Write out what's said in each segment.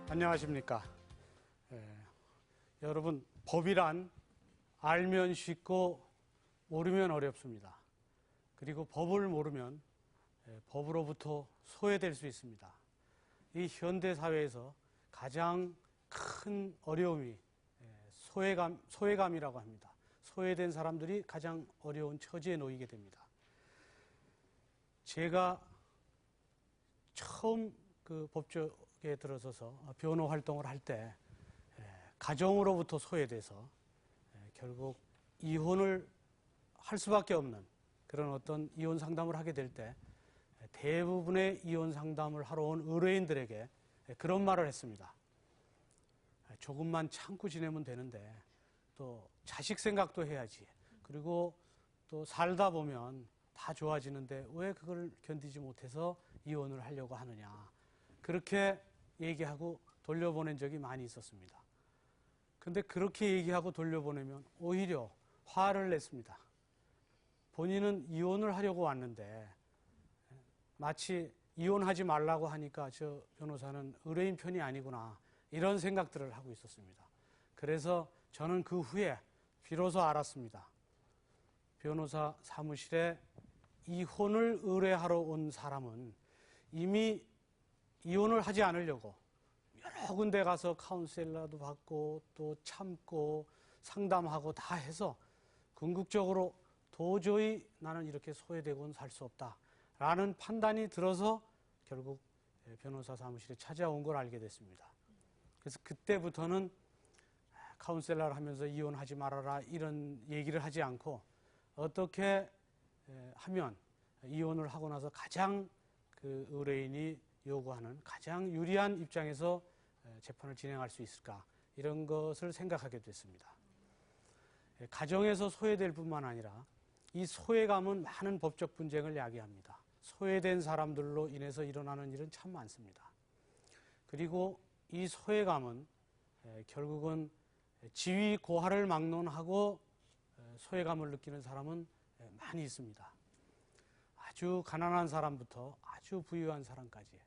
안녕하십니까. 여러분, 법이란 알면 쉽고 모르면 어렵습니다. 그리고 법을 모르면 법으로부터 소외될 수 있습니다. 이 현대 사회에서 가장 큰 어려움이 소외감이라고 합니다. 소외된 사람들이 가장 어려운 처지에 놓이게 됩니다. 제가 처음 그 법조계에 들어서서 변호 활동을 할 때 가정으로부터 소외돼서 결국 이혼을 할 수밖에 없는 그런 어떤 이혼 상담을 하게 될 때 대부분의 이혼 상담을 하러 온 의뢰인들에게 그런 말을 했습니다. 조금만 참고 지내면 되는데 또 자식 생각도 해야지. 그리고 또 살다 보면 다 좋아지는데 왜 그걸 견디지 못해서 이혼을 하려고 하느냐. 그렇게 얘기하고 돌려보낸 적이 많이 있었습니다. 근데 그렇게 얘기하고 돌려보내면 오히려 화를 냈습니다. 본인은 이혼을 하려고 왔는데 마치 이혼하지 말라고 하니까 저 변호사는 의뢰인 편이 아니구나 이런 생각들을 하고 있었습니다. 그래서 저는 그 후에 비로소 알았습니다. 변호사 사무실에 이혼을 의뢰하러 온 사람은 이미 이혼을 하지 않으려고 여러 군데 가서 카운셀러도 받고 또 참고 상담하고 다 해서 궁극적으로 도저히 나는 이렇게 소외되고는 살 수 없다라는 판단이 들어서 결국 변호사 사무실에 찾아온 걸 알게 됐습니다. 그래서 그때부터는 카운셀러를 하면서 이혼하지 말아라 이런 얘기를 하지 않고 어떻게 하면 이혼을 하고 나서 가장 그 의뢰인이 요구하는 가장 유리한 입장에서 재판을 진행할 수 있을까 이런 것을 생각하게 됐습니다. 가정에서 소외될 뿐만 아니라 이 소외감은 많은 법적 분쟁을 야기합니다. 소외된 사람들로 인해서 일어나는 일은 참 많습니다. 그리고 이 소외감은 결국은 지위 고하를 막론하고 소외감을 느끼는 사람은 많이 있습니다. 아주 가난한 사람부터 아주 부유한 사람까지,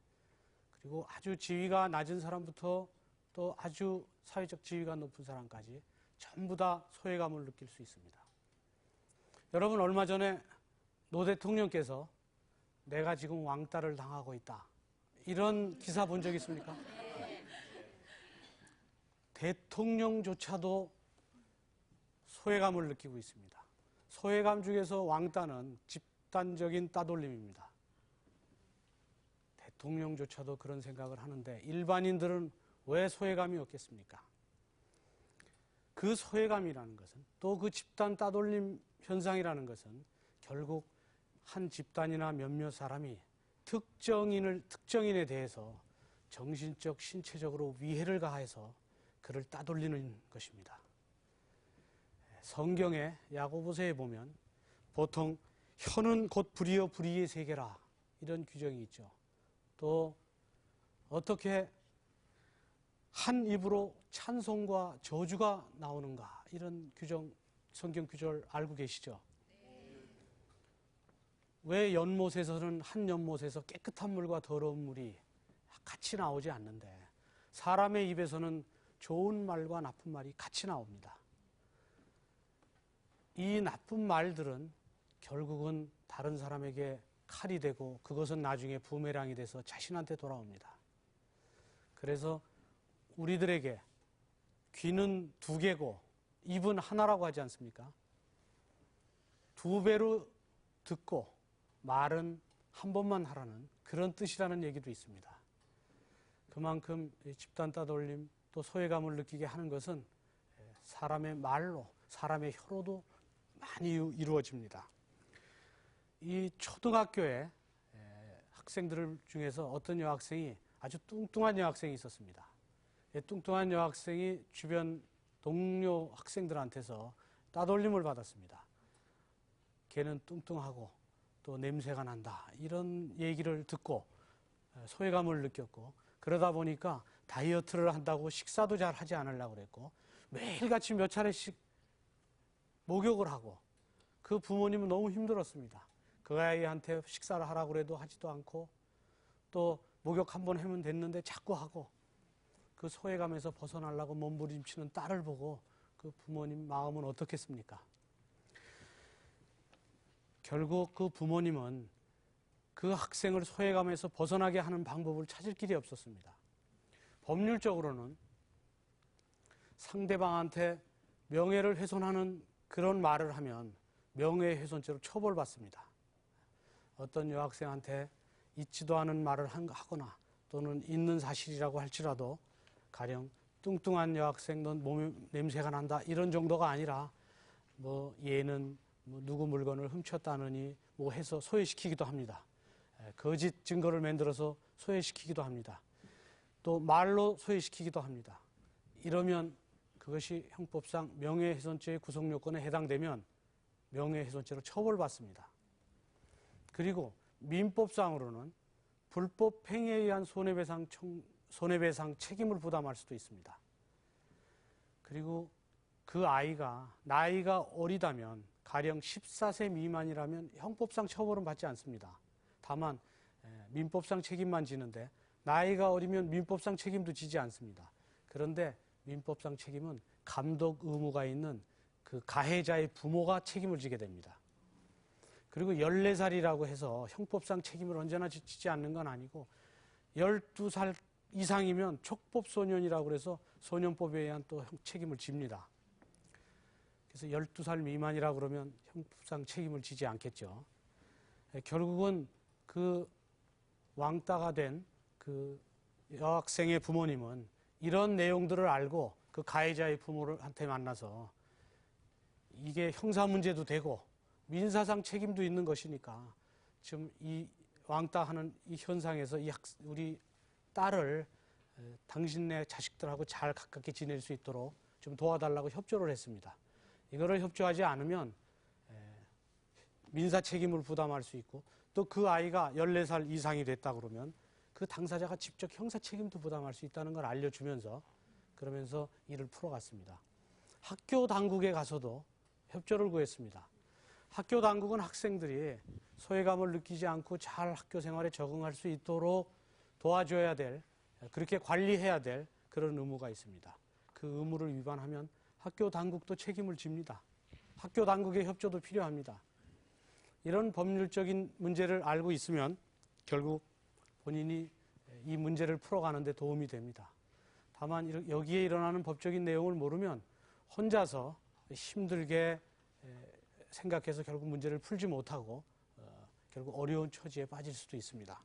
그리고 아주 지위가 낮은 사람부터 또 아주 사회적 지위가 높은 사람까지 전부 다 소외감을 느낄 수 있습니다. 여러분, 얼마 전에 노 대통령께서 내가 지금 왕따를 당하고 있다 이런 기사 본 적 있습니까? 대통령조차도 소외감을 느끼고 있습니다. 소외감 중에서 왕따는 집단적인 따돌림입니다. 대통령조차도 그런 생각을 하는데 일반인들은 왜 소외감이 없겠습니까? 그 소외감이라는 것은 또 그 집단 따돌림 현상이라는 것은 결국 한 집단이나 몇몇 사람이 특정인에 대해서 정신적, 신체적으로 위해를 가해서 그를 따돌리는 것입니다. 성경의 야고보서에 보면 보통 혀는 곧 불이요 불의의 세계라 이런 규정이 있죠. 또 어떻게 한 입으로 찬송과 저주가 나오는가 이런 규정, 성경 구절 알고 계시죠? 왜 연못에서는 한 연못에서 깨끗한 물과 더러운 물이 같이 나오지 않는데 사람의 입에서는 좋은 말과 나쁜 말이 같이 나옵니다. 이 나쁜 말들은 결국은 다른 사람에게 칼이 되고 그것은 나중에 부메랑이 돼서 자신한테 돌아옵니다. 그래서 우리들에게 귀는 두 개고 입은 하나라고 하지 않습니까? 두 배로 듣고 말은 한 번만 하라는 그런 뜻이라는 얘기도 있습니다. 그만큼 집단 따돌림 또 소외감을 느끼게 하는 것은 사람의 말로, 사람의 혀로도 많이 이루어집니다. 이 초등학교에 학생들 중에서 어떤 여학생이 아주 뚱뚱한 여학생이 있었습니다. 뚱뚱한 여학생이 주변 동료 학생들한테서 따돌림을 받았습니다. 걔는 뚱뚱하고 또 냄새가 난다 이런 얘기를 듣고 소외감을 느꼈고, 그러다 보니까 다이어트를 한다고 식사도 잘 하지 않으려고 그랬고 매일같이 몇 차례씩 목욕을 하고 그 부모님은 너무 힘들었습니다. 그 아이한테 식사를 하라고 해도 하지도 않고 또 목욕 한 번 하면 됐는데 자꾸 하고, 그 소외감에서 벗어나려고 몸부림치는 딸을 보고 그 부모님 마음은 어떻겠습니까? 결국 그 부모님은 그 학생을 소외감에서 벗어나게 하는 방법을 찾을 길이 없었습니다. 법률적으로는 상대방한테 명예를 훼손하는 그런 말을 하면 명예훼손죄로 처벌받습니다. 어떤 여학생한테 있지도 않은 말을 하거나 또는 있는 사실이라고 할지라도 가령 뚱뚱한 여학생 넌 몸에 냄새가 난다 이런 정도가 아니라 뭐 얘는 뭐 누구 물건을 훔쳤다느니 뭐 해서 소외시키기도 합니다. 거짓 증거를 만들어서 소외시키기도 합니다. 또 말로 소외시키기도 합니다. 이러면 그것이 형법상 명예훼손죄의 구성요건에 해당되면 명예훼손죄로 처벌받습니다. 그리고 민법상으로는 불법 행위에 의한 손해배상 책임을 부담할 수도 있습니다. 그리고 그 아이가 나이가 어리다면 가령 14세 미만이라면 형법상 처벌은 받지 않습니다. 다만 민법상 책임만 지는데 나이가 어리면 민법상 책임도 지지 않습니다. 그런데 민법상 책임은 감독 의무가 있는 그 가해자의 부모가 책임을 지게 됩니다. 그리고 14살이라고 해서 형법상 책임을 언제나 지지 않는 건 아니고 12살 이상이면 촉법소년이라고 해서 소년법에 의한 또 책임을 집니다. 그래서 12살 미만이라고 그러면 형법상 책임을 지지 않겠죠. 결국은 그 왕따가 된 그 여학생의 부모님은 이런 내용들을 알고 그 가해자의 부모한테 만나서 이게 형사 문제도 되고 민사상 책임도 있는 것이니까 지금 이 왕따하는 이 현상에서 우리 딸을 당신네 자식들하고 잘 가깝게 지낼 수 있도록 좀 도와달라고 협조를 했습니다. 이거를 협조하지 않으면 민사 책임을 부담할 수 있고 또 그 아이가 14살 이상이 됐다 그러면 그 당사자가 직접 형사 책임도 부담할 수 있다는 걸 알려주면서 그러면서 일을 풀어갔습니다. 학교 당국에 가서도 협조를 구했습니다. 학교 당국은 학생들이 소외감을 느끼지 않고 잘 학교 생활에 적응할 수 있도록 도와줘야 될, 그렇게 관리해야 될 그런 의무가 있습니다. 그 의무를 위반하면 학교 당국도 책임을 집니다. 학교 당국의 협조도 필요합니다. 이런 법률적인 문제를 알고 있으면 결국 본인이 이 문제를 풀어가는 데 도움이 됩니다. 다만 여기에 일어나는 법적인 내용을 모르면 혼자서 힘들게 생각해서 결국 문제를 풀지 못하고 결국 어려운 처지에 빠질 수도 있습니다.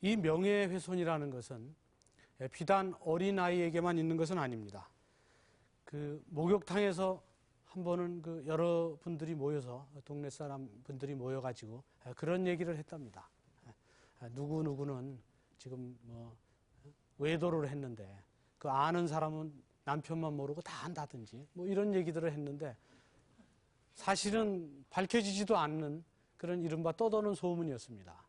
이 명예훼손이라는 것은 비단 어린아이에게만 있는 것은 아닙니다. 그 목욕탕에서 한 번은 그 여러분들이 모여서 동네 사람 분들이 모여가지고 그런 얘기를 했답니다. 누구누구는 지금 뭐 외도를 했는데 그 아는 사람은 남편만 모르고 다 안다든지 뭐 이런 얘기들을 했는데 사실은 밝혀지지도 않는 그런 이른바 떠도는 소문이었습니다.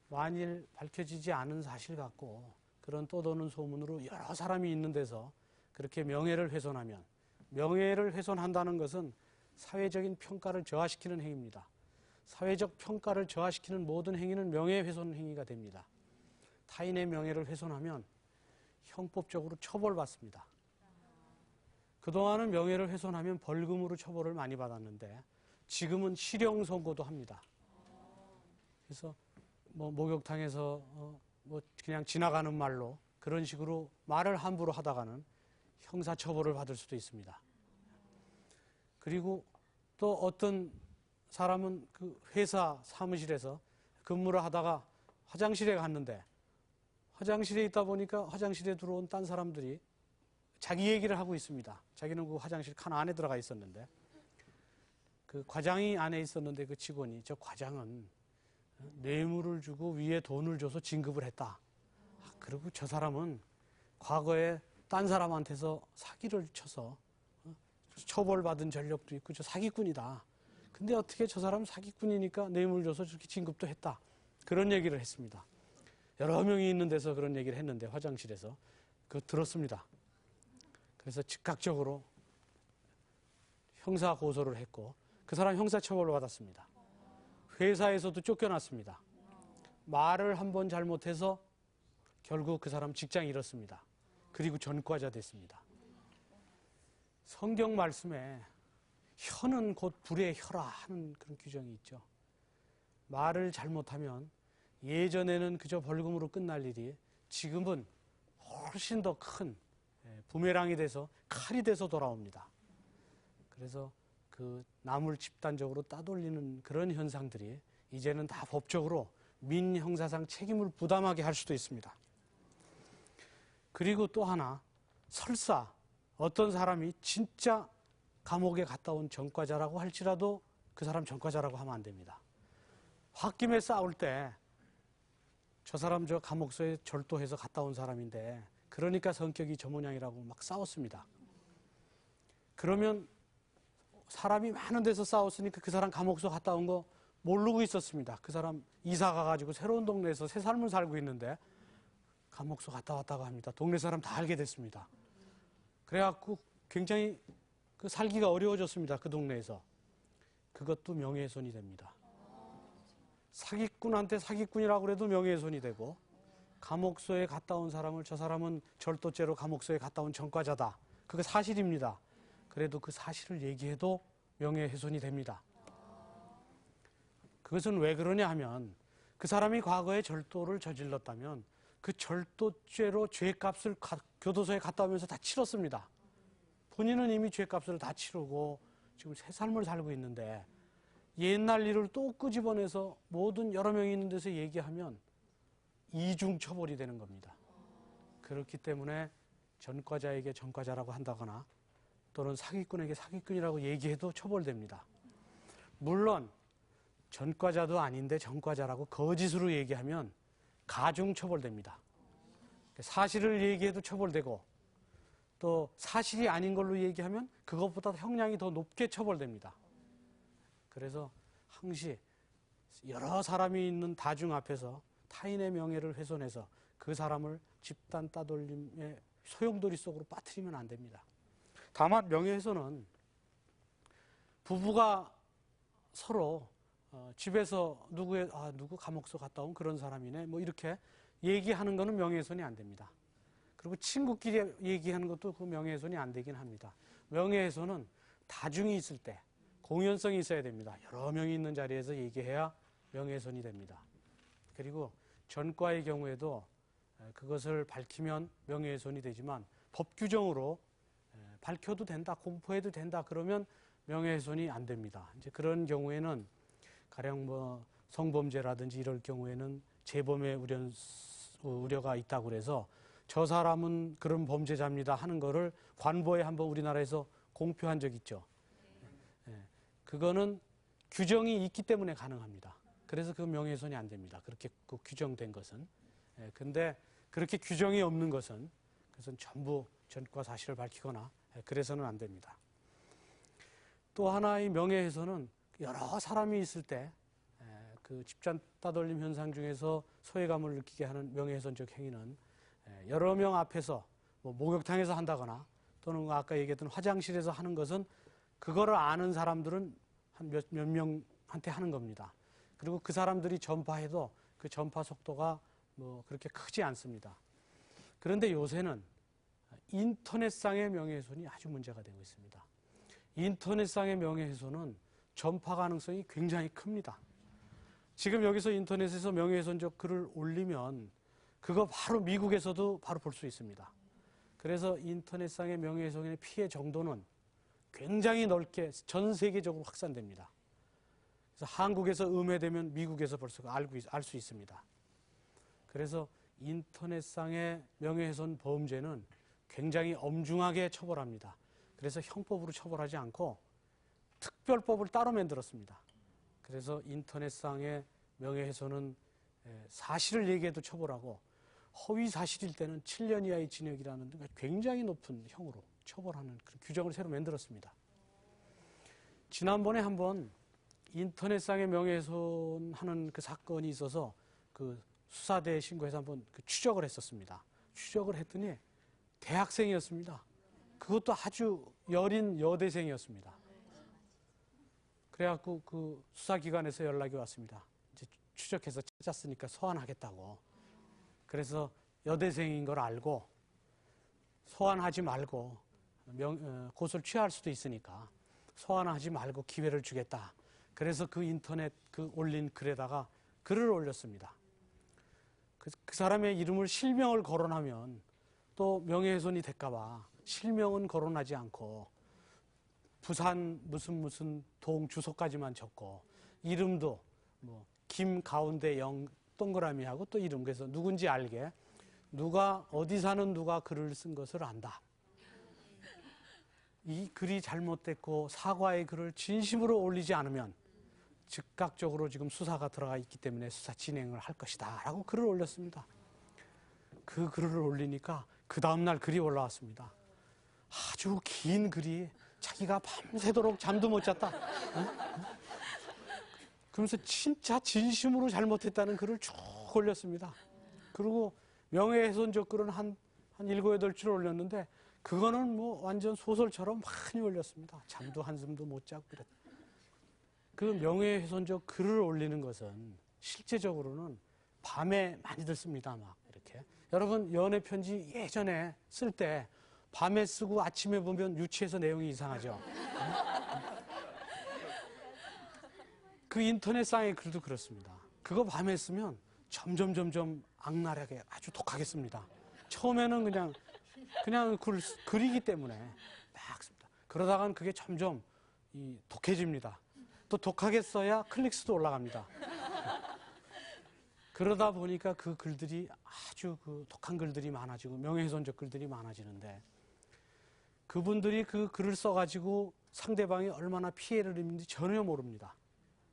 만일 밝혀지지 않은 사실 같고 그런 떠도는 소문으로 여러 사람이 있는 데서 그렇게 명예를 훼손하면 명예를 훼손한다는 것은 사회적인 평가를 저하시키는 행위입니다. 사회적 평가를 저하시키는 모든 행위는 명예훼손 행위가 됩니다. 타인의 명예를 훼손하면 형법적으로 처벌받습니다. 그동안은 명예를 훼손하면 벌금으로 처벌을 많이 받았는데 지금은 실형 선고도 합니다. 그래서 뭐 목욕탕에서 뭐 그냥 지나가는 말로 그런 식으로 말을 함부로 하다가는 형사처벌을 받을 수도 있습니다. 그리고 또 어떤 사람은 그 회사 사무실에서 근무를 하다가 화장실에 갔는데 화장실에 있다 보니까 화장실에 들어온 딴 사람들이 자기 얘기를 하고 있습니다. 자기는 그 화장실 칸 안에 들어가 있었는데 그 과장이 안에 있었는데 그 직원이 저 과장은 뇌물을 주고 위에 돈을 줘서 진급을 했다. 그리고 저 사람은 과거에 딴 사람한테서 사기를 쳐서 처벌받은 전력도 있고 저 사기꾼이다. 근데 어떻게 저 사람 사기꾼이니까 뇌물 줘서 저렇게 진급도 했다. 그런 얘기를 했습니다. 여러 명이 있는 데서 그런 얘기를 했는데 화장실에서 그거 들었습니다. 그래서 즉각적으로 형사 고소를 했고 그 사람 형사처벌을 받았습니다. 회사에서도 쫓겨났습니다. 말을 한 번 잘못해서 결국 그 사람 직장 잃었습니다. 그리고 전과자 됐습니다. 성경 말씀에 혀는 곧 불의 혀라 하는 그런 규정이 있죠. 말을 잘못하면 예전에는 그저 벌금으로 끝날 일이 지금은 훨씬 더 큰 부메랑이 돼서 칼이 돼서 돌아옵니다. 그래서 그 남을 집단적으로 따돌리는 그런 현상들이 이제는 다 법적으로 민형사상 책임을 부담하게 할 수도 있습니다. 그리고 또 하나, 설사 어떤 사람이 진짜 감옥에 갔다 온 전과자라고 할지라도 그 사람 전과자라고 하면 안 됩니다. 홧김에 싸울 때 저 사람 저 감옥소에 절도해서 갔다 온 사람인데 그러니까 성격이 저 모양이라고 막 싸웠습니다. 그러면 사람이 많은 데서 싸웠으니까 그 사람 감옥소 갔다 온 거 모르고 있었습니다. 그 사람 이사 가가지고 새로운 동네에서 새 삶을 살고 있는데 감옥소 갔다 왔다고 합니다. 동네 사람 다 알게 됐습니다. 그래갖고 굉장히 그 살기가 어려워졌습니다. 그 동네에서. 그것도 명예훼손이 됩니다. 사기꾼한테 사기꾼이라고 해도 명예훼손이 되고, 감옥소에 갔다 온 사람을 저 사람은 절도죄로 감옥소에 갔다 온 전과자다. 그거 사실입니다. 그래도 그 사실을 얘기해도 명예훼손이 됩니다. 그것은 왜 그러냐 하면 그 사람이 과거에 절도를 저질렀다면 그 절도죄로 죄값을 교도소에 갔다 오면서 다 치렀습니다. 본인은 이미 죄값을 다 치르고 지금 새 삶을 살고 있는데 옛날 일을 또 끄집어내서 모든 여러 명이 있는 데서 얘기하면 이중 처벌이 되는 겁니다. 그렇기 때문에 전과자에게 전과자라고 한다거나 또는 사기꾼에게 사기꾼이라고 얘기해도 처벌됩니다. 물론 전과자도 아닌데 전과자라고 거짓으로 얘기하면 가중 처벌됩니다. 사실을 얘기해도 처벌되고 또 사실이 아닌 걸로 얘기하면 그것보다 형량이 더 높게 처벌됩니다. 그래서 항시 여러 사람이 있는 다중 앞에서 타인의 명예를 훼손해서 그 사람을 집단 따돌림의 소용돌이 속으로 빠뜨리면 안 됩니다. 다만 명예훼손은 부부가 서로 집에서 누구 감옥소 갔다 온 그런 사람이네 뭐 이렇게 얘기하는 거는 명예훼손이 안 됩니다. 그리고 친구끼리 얘기하는 것도 그 명예훼손이 안 되긴 합니다. 명예훼손은 다중이 있을 때 공연성이 있어야 됩니다. 여러 명이 있는 자리에서 얘기해야 명예훼손이 됩니다. 그리고 전과의 경우에도 그것을 밝히면 명예훼손이 되지만 법 규정으로 밝혀도 된다, 공포해도 된다 그러면 명예훼손이 안 됩니다. 이제 그런 경우에는 가령 뭐 성범죄라든지 이럴 경우에는 재범의 우려가 있다고 그래서 저 사람은 그런 범죄자입니다 하는 거를 관보에 한번 우리나라에서 공표한 적 있죠. 그거는 규정이 있기 때문에 가능합니다. 그래서 그 명예훼손이 안 됩니다. 그렇게 그 규정된 것은. 근데 그렇게 규정이 없는 것은 그것은 전부 전과 사실을 밝히거나 그래서는 안 됩니다. 또 하나의 명예훼손은 여러 사람이 있을 때 그 집단 따돌림 현상 중에서 소외감을 느끼게 하는 명예훼손적 행위는 여러 명 앞에서 뭐 목욕탕에서 한다거나 또는 아까 얘기했던 화장실에서 하는 것은 그거를 아는 사람들은 한 몇 명한테 하는 겁니다. 그리고 그 사람들이 전파해도 그 전파 속도가 뭐 그렇게 크지 않습니다. 그런데 요새는 인터넷상의 명예훼손이 아주 문제가 되고 있습니다. 인터넷상의 명예훼손은 전파 가능성이 굉장히 큽니다. 지금 여기서 인터넷에서 명예훼손적 글을 올리면 그거 바로 미국에서도 바로 볼 수 있습니다. 그래서 인터넷상의 명예훼손의 피해 정도는 굉장히 넓게 전 세계적으로 확산됩니다. 그래서 한국에서 음해되면 미국에서 벌써 알 수 있습니다. 그래서 인터넷상의 명예훼손 범죄는 굉장히 엄중하게 처벌합니다. 그래서 형법으로 처벌하지 않고 특별법을 따로 만들었습니다. 그래서 인터넷상의 명예훼손은 사실을 얘기해도 처벌하고 허위 사실일 때는 7년 이하의 징역이라는 굉장히 높은 형으로 처벌하는 그런 규정을 새로 만들었습니다. 지난번에 한번 인터넷상의 명예훼손하는 그 사건이 있어서 그 수사대에 신고해서 한번 그 추적을 했었습니다. 추적을 했더니 대학생이었습니다. 그것도 아주 여린 여대생이었습니다. 그래갖고 그 수사기관에서 연락이 왔습니다. 이제 추적해서 찾았으니까 소환하겠다고. 그래서 여대생인 걸 알고 소환하지 말고 고소를 취할 수도 있으니까 소환하지 말고 기회를 주겠다. 그래서 그 인터넷 올린 글에다가 글을 올렸습니다. 그 사람의 이름을 실명을 거론하면 또 명예훼손이 될까봐 실명은 거론하지 않고 부산 무슨 동 주소까지만 적고 이름도 뭐 김 가운데 영 동그라미하고 또 이름, 그래서 누군지 알게 누가 어디 사는 누가 글을 쓴 것을 안다. 이 글이 잘못됐고 사과의 글을 진심으로 올리지 않으면 즉각적으로 지금 수사가 들어가 있기 때문에 수사 진행을 할 것이다 라고 글을 올렸습니다. 그 글을 올리니까 그 다음날 글이 올라왔습니다. 아주 긴 글이 자기가 밤새도록 잠도 못 잤다. 그러면서 진짜 진심으로 잘못했다는 글을 쭉 올렸습니다. 그리고 명예훼손적 글은 한 7, 8줄 올렸는데 그거는 뭐 완전 소설처럼 많이 올렸습니다. 잠도 한숨도 못 자고 그랬다. 그 명예훼손적 글을 올리는 것은 실제적으로는 밤에 많이들 씁니다. 막 이렇게. 여러분 연애 편지 예전에 쓸 때 밤에 쓰고 아침에 보면 유치해서 내용이 이상하죠. 그 인터넷상의 글도 그렇습니다. 그거 밤에 쓰면 점점 악랄하게 아주 독하게 씁니다. 처음에는 그냥 글이기 때문에 막 씁니다. 그러다간 그게 점점 독해집니다. 또 독하게 써야 클릭수도 올라갑니다. 그러다 보니까 그 글들이 아주 독한 글들이 많아지고 명예훼손적 글들이 많아지는데 그분들이 그 글을 써가지고 상대방이 얼마나 피해를 입는지 전혀 모릅니다.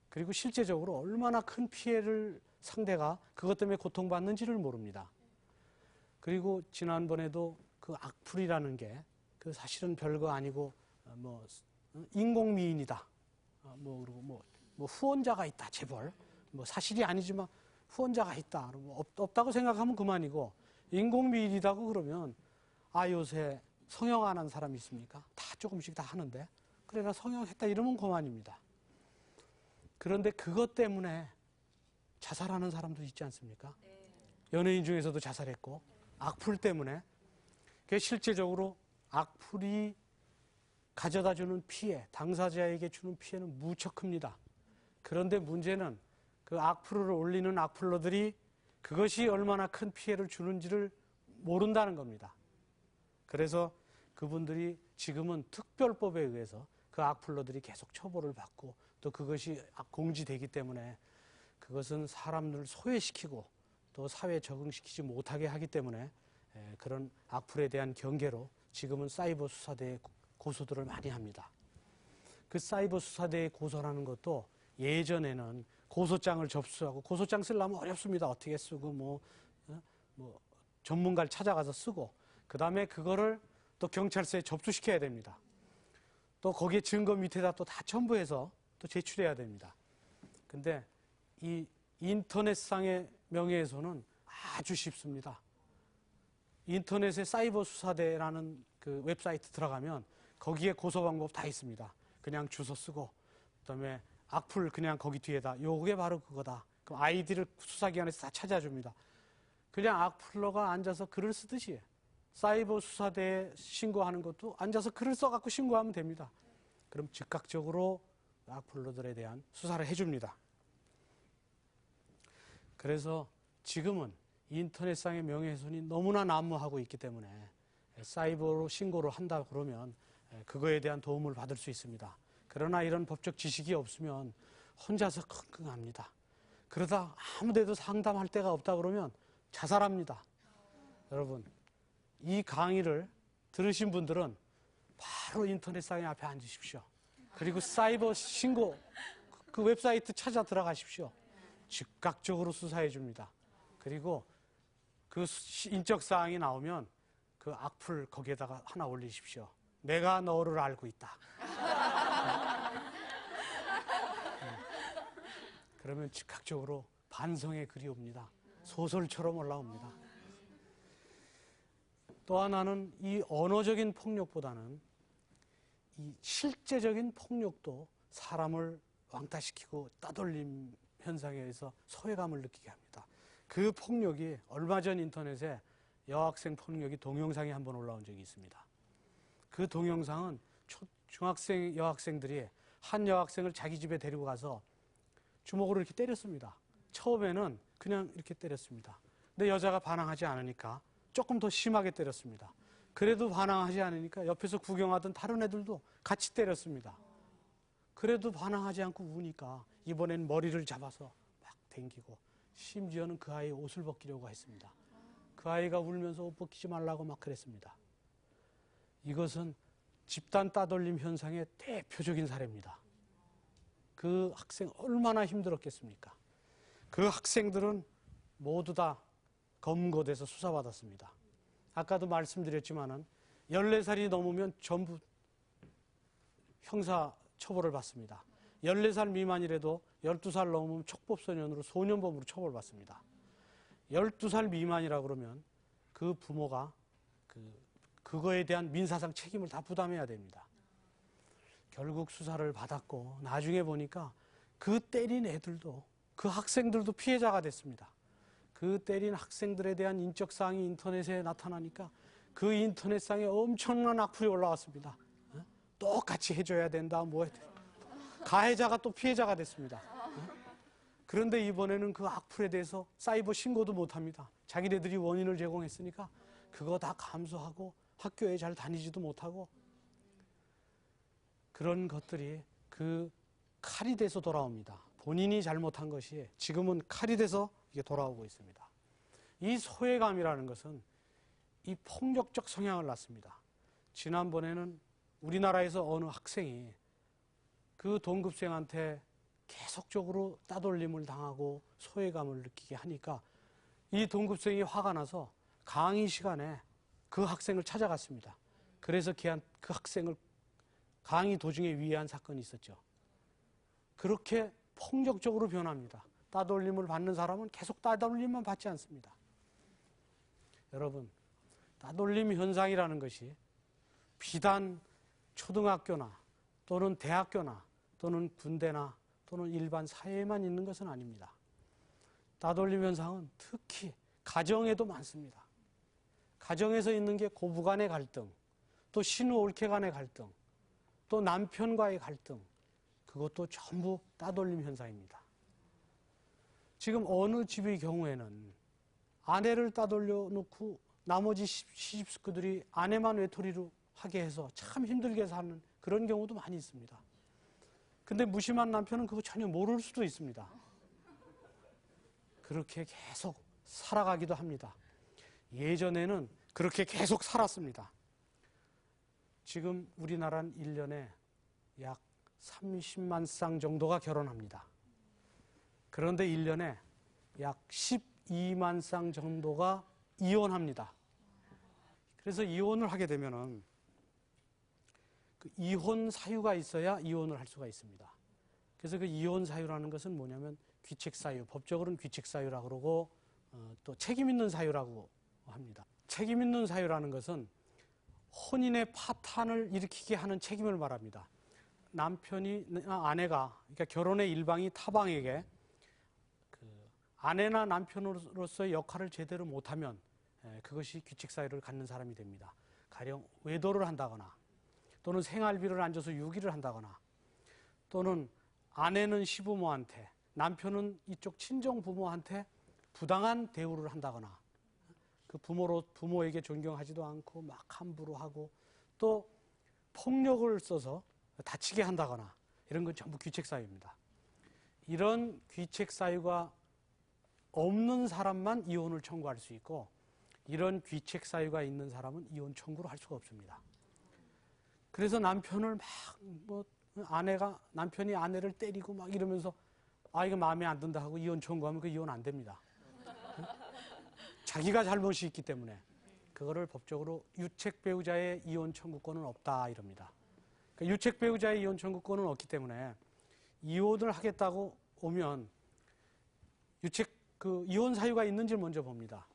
그리고 실제적으로 얼마나 큰 피해를 상대가 그것 때문에 고통받는지를 모릅니다. 그리고 지난번에도 그 악플이라는 게 그 사실은 별거 아니고 뭐 인공미인이다. 그리고 후원자가 있다. 재벌. 사실이 아니지만 후원자가 있다. 없다고 생각하면 그만이고 인공미인이다고 그러면 요새 성형 안 한 사람이 있습니까? 다 조금씩 다 하는데 그래 나 성형했다 이러면 그만입니다. 그런데 그것 때문에 자살하는 사람도 있지 않습니까? 연예인 중에서도 자살했고 악플 때문에. 그게 실제적으로 악플이 가져다주는 피해, 당사자에게 주는 피해는 무척 큽니다. 그런데 문제는 그 악플을 올리는 악플러들이 그것이 얼마나 큰 피해를 주는지를 모른다는 겁니다. 그래서 그분들이 지금은 특별법에 의해서 그 악플러들이 계속 처벌을 받고 또 그것이 공지되기 때문에 그것은 사람들을 소외시키고 또 사회에 적응시키지 못하게 하기 때문에 그런 악플에 대한 경계로 지금은 사이버 수사대에 고소들을 많이 합니다. 그 사이버 수사대에 고소라는 것도 예전에는 고소장을 접수하고 고소장 쓰려면 어렵습니다. 어떻게 쓰고 전문가를 찾아가서 쓰고 그 다음에 그거를 또 경찰서에 접수시켜야 됩니다. 또 거기에 증거 밑에다 또 다 첨부해서 또 제출해야 됩니다. 근데 이 인터넷상의 명예훼손은 아주 쉽습니다. 인터넷에 사이버 수사대라는 그 웹사이트 들어가면 거기에 고소 방법 다 있습니다. 그냥 주소 쓰고 그다음에 악플 그냥 거기 뒤에다 요게 바로 그거다. 그럼 아이디를 수사기관에서 다 찾아줍니다. 그냥 악플러가 앉아서 글을 쓰듯이 사이버 수사대에 신고하는 것도 앉아서 글을 써갖고 신고하면 됩니다. 그럼 즉각적으로 악플러들에 대한 수사를 해줍니다. 그래서 지금은 인터넷상의 명예훼손이 너무나 난무하고 있기 때문에 사이버로 신고를 한다 그러면 그거에 대한 도움을 받을 수 있습니다. 그러나 이런 법적 지식이 없으면 혼자서 끙끙합니다. 그러다 아무데도 상담할 데가 없다 그러면 자살합니다. 여러분, 이 강의를 들으신 분들은 바로 인터넷상의 앞에 앉으십시오. 그리고 사이버 신고 그 웹사이트 찾아 들어가십시오. 즉각적으로 수사해 줍니다. 그리고 그 인적 사항이 나오면 그 악플 거기에다가 하나 올리십시오. 내가 너를 알고 있다. 그러면 즉각적으로 반성의 글이 옵니다. 소설처럼 올라옵니다. 또 하나는 이 언어적인 폭력보다는 이 실제적인 폭력도 사람을 왕따시키고 따돌림 현상에 의해서 소외감을 느끼게 합니다. 그 폭력이 얼마 전 인터넷에 여학생 폭력이 동영상에 한번 올라온 적이 있습니다. 그 동영상은 중학생 여학생들이 한 여학생을 자기 집에 데리고 가서 주먹으로 이렇게 때렸습니다. 처음에는 그냥 이렇게 때렸습니다. 근데 여자가 반항하지 않으니까 조금 더 심하게 때렸습니다. 그래도 반항하지 않으니까 옆에서 구경하던 다른 애들도 같이 때렸습니다. 그래도 반항하지 않고 우니까 이번엔 머리를 잡아서 막 당기고 심지어는 그 아이의 옷을 벗기려고 했습니다. 그 아이가 울면서 옷 벗기지 말라고 막 그랬습니다. 이것은 집단 따돌림 현상의 대표적인 사례입니다. 그 학생 얼마나 힘들었겠습니까? 그 학생들은 모두 다 검거돼서 수사받았습니다. 아까도 말씀드렸지만은 14살이 넘으면 전부 형사 처벌을 받습니다. 14살 미만이라도 12살 넘으면 촉법소년으로 소년범으로 처벌받습니다. 12살 미만이라 그러면 그 부모가 그거에 대한 민사상 책임을 다 부담해야 됩니다. 결국 수사를 받았고 나중에 보니까 그 때린 애들도 그 학생들도 피해자가 됐습니다. 그 때린 학생들에 대한 인적사항이 인터넷에 나타나니까 그 인터넷상에 엄청난 악플이 올라왔습니다. 똑같이 해줘야 된다, 뭐 가해자가 또 피해자가 됐습니다. 그런데 이번에는 그 악플에 대해서 사이버 신고도 못합니다. 자기네들이 원인을 제공했으니까 그거 다 감수하고 학교에 잘 다니지도 못하고 그런 것들이 그 칼이 돼서 돌아옵니다. 본인이 잘못한 것이 지금은 칼이 돼서 이게 돌아오고 있습니다. 이 소외감이라는 것은 이 폭력적 성향을 낳습니다. 지난번에는 우리나라에서 어느 학생이 그 동급생한테 계속적으로 따돌림을 당하고 소외감을 느끼게 하니까 이 동급생이 화가 나서 강의 시간에 그 학생을 찾아갔습니다. 그래서 그 학생을 강의 도중에 위해한 사건이 있었죠. 그렇게 폭력적으로 변합니다. 따돌림을 받는 사람은 계속 따돌림만 받지 않습니다. 여러분, 따돌림 현상이라는 것이 비단 초등학교나 또는 대학교나 또는 군대나 또는 일반 사회에만 있는 것은 아닙니다. 따돌림 현상은 특히 가정에도 많습니다. 가정에서 있는 게 고부 간의 갈등, 또 신우 올케 간의 갈등, 또 남편과의 갈등, 그것도 전부 따돌림 현상입니다. 지금 어느 집의 경우에는 아내를 따돌려 놓고 나머지 시집 식구들이 아내만 외톨이로 하게 해서 참 힘들게 사는 그런 경우도 많이 있습니다. 근데 무심한 남편은 그거 전혀 모를 수도 있습니다. 그렇게 계속 살아가기도 합니다. 예전에는 그렇게 계속 살았습니다. 지금 우리나라는 1년에 약 30만 쌍 정도가 결혼합니다. 그런데 1년에 약 12만 쌍 정도가 이혼합니다. 그래서 이혼을 하게 되면은 그 이혼 사유가 있어야 이혼을 할 수가 있습니다. 그래서 그 이혼 사유라는 것은 뭐냐면 귀책 사유, 법적으로는 귀책 사유라고 그러고 또 책임 있는 사유라고 합니다. 책임 있는 사유라는 것은 혼인의 파탄을 일으키게 하는 책임을 말합니다. 남편이나 아내가, 그러니까 결혼의 일방이 타방에게 그 아내나 남편으로서의 역할을 제대로 못하면 그것이 귀책 사유를 갖는 사람이 됩니다. 가령 외도를 한다거나 또는 생활비를 안 줘서 유기를 한다거나 또는 아내는 시부모한테 남편은 이쪽 친정 부모한테 부당한 대우를 한다거나 그 부모에게 존경하지도 않고 막 함부로 하고 또 폭력을 써서 다치게 한다거나 이런 건 전부 귀책 사유입니다. 이런 귀책 사유가 없는 사람만 이혼을 청구할 수 있고 이런 귀책 사유가 있는 사람은 이혼 청구를 할 수가 없습니다. 그래서 남편을 남편이 아내를 때리고 막 이러면서 이거 마음에 안 든다 하고 이혼 청구하면 그 이혼 안 됩니다. 자기가 잘못이 있기 때문에 그거를 법적으로 유책 배우자의 이혼 청구권은 없다 이럽니다. 그러니까 유책 배우자의 이혼 청구권은 없기 때문에 이혼을 하겠다고 오면 이혼 사유가 있는지를 먼저 봅니다.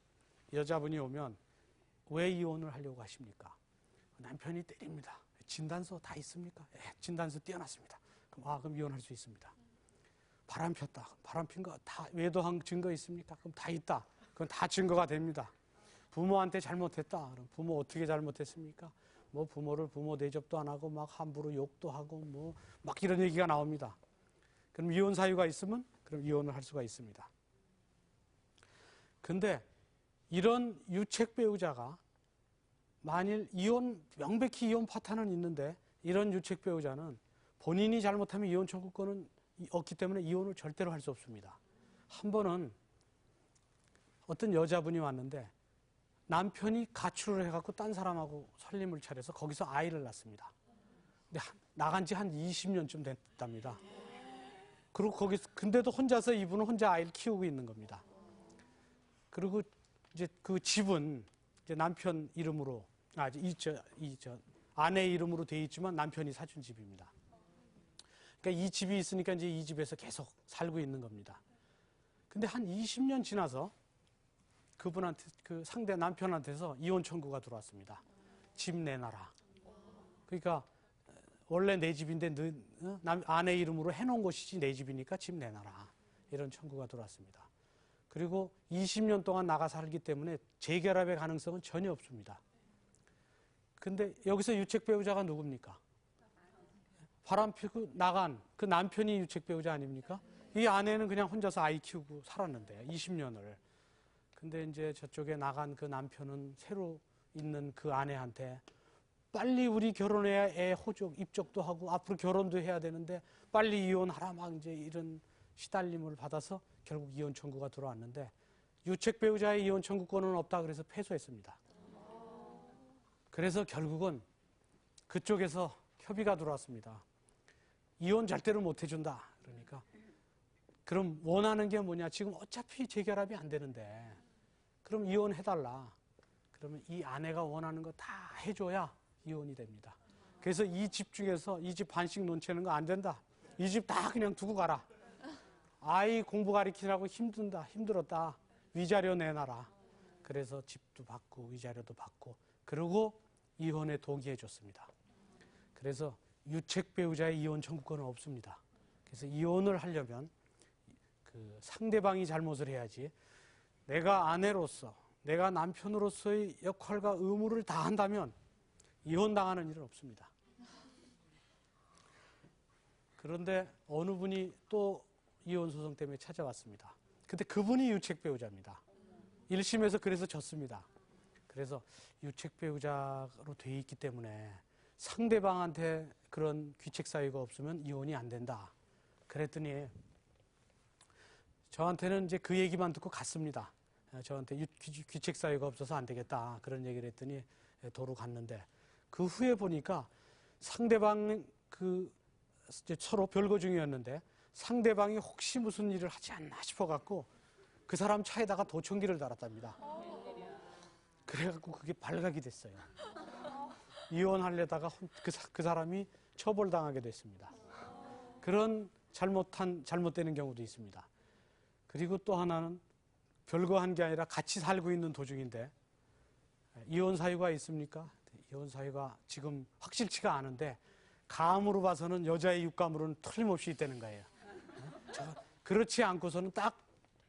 여자분이 오면 왜 이혼을 하려고 하십니까? 남편이 때립니다. 진단서 다 있습니까? 진단서 띄어놨습니다. 그럼 이혼할 수 있습니다. 바람 폈다. 바람 핀 거 다 외도한 증거 있습니까? 그럼 다 있다. 그건 다 증거가 됩니다. 부모한테 잘못했다. 그럼 부모 어떻게 잘못했습니까? 뭐 부모를 부모 대접도 안 하고 막 함부로 욕도 하고 뭐 막 이런 얘기가 나옵니다. 그럼 이혼 사유가 있으면 그럼 이혼을 할 수가 있습니다. 근데 이런 유책 배우자가 만일 명백히 이혼 파탄은 있는데 이런 유책 배우자는 본인이 잘못하면 이혼 청구권은 없기 때문에 이혼을 절대로 할 수 없습니다. 한 번은 어떤 여자분이 왔는데 남편이 가출을 해갖고 딴 사람하고 살림을 차려서 거기서 아이를 낳습니다. 근데 나간 지 한 20년쯤 됐답니다. 그리고 근데도 혼자서 이분은 혼자 아이를 키우고 있는 겁니다. 그리고 이제 그 집은 이제 남편 이름으로, 아내 이름으로 돼 있지만 남편이 사준 집입니다. 그러니까 이 집이 있으니까 이제 이 집에서 계속 살고 있는 겁니다. 근데 한 20년 지나서 그분한테, 그 상대 남편한테서 이혼 청구가 들어왔습니다. 집 내놔라. 그러니까 원래 내 집인데 아내 이름으로 해놓은 것이지 내 집이니까 집 내놔라. 이런 청구가 들어왔습니다. 그리고 20년 동안 나가 살기 때문에 재결합의 가능성은 전혀 없습니다. 근데 여기서 유책 배우자가 누굽니까? 바람 피고 나간 그 남편이 유책 배우자 아닙니까? 이 아내는 그냥 혼자서 아이 키우고 살았는데 20년을. 근데 이제 저쪽에 나간 그 남편은 새로 있는 그 아내한테 빨리 우리 결혼해야 애 호적 입적도 하고 앞으로 결혼도 해야 되는데 빨리 이혼하라 막 이제 이런 시달림을 받아서 결국 이혼 청구가 들어왔는데 유책 배우자의 이혼 청구권은 없다 그래서 패소했습니다. 그래서 결국은 그쪽에서 협의가 들어왔습니다. 이혼 절대로 못 해준다. 그러니까 그럼 원하는 게 뭐냐? 지금 어차피 재결합이 안 되는데 그럼 이혼해달라. 그러면 이 아내가 원하는 거 다 해줘야 이혼이 됩니다. 그래서 이 집 중에서 이 집 반씩 논채는 거 안 된다. 이 집 다 그냥 두고 가라. 아이 공부 가르치라고 힘들었다. 위자료 내놔라. 그래서 집도 받고 위자료도 받고 그리고 이혼에 동의해 줬습니다. 그래서 유책 배우자의 이혼 청구권은 없습니다. 그래서 이혼을 하려면 그 상대방이 잘못을 해야지 내가 아내로서 내가 남편으로서의 역할과 의무를 다한다면 이혼당하는 일은 없습니다. 그런데 어느 분이 또 이혼소송 때문에 찾아왔습니다. 근데 그분이 유책 배우자입니다. 1심에서 그래서 졌습니다. 그래서 유책 배우자로 돼 있기 때문에 상대방한테 그런 귀책 사유가 없으면 이혼이 안 된다. 그랬더니 저한테는 이제 그 얘기만 듣고 갔습니다. 저한테 귀책 사유가 없어서 안 되겠다. 그런 얘기를 했더니 도로 갔는데 그 후에 보니까 상대방 이제 서로 별거 중이었는데 상대방이 혹시 무슨 일을 하지 않나 싶어갖고 그 사람 차에다가 도청기를 달았답니다. 그래갖고 그게 발각이 됐어요. 이혼하려다가 그 사람이 처벌당하게 됐습니다. 그런 잘못되는 경우도 있습니다. 그리고 또 하나는 별거 한 게 아니라 같이 살고 있는 도중인데 이혼 사유가 있습니까? 이혼 사유가 지금 확실치가 않은데 감으로 봐서는 여자의 육감으로는 틀림없이 있다는 거예요. 그렇지 않고서는 딱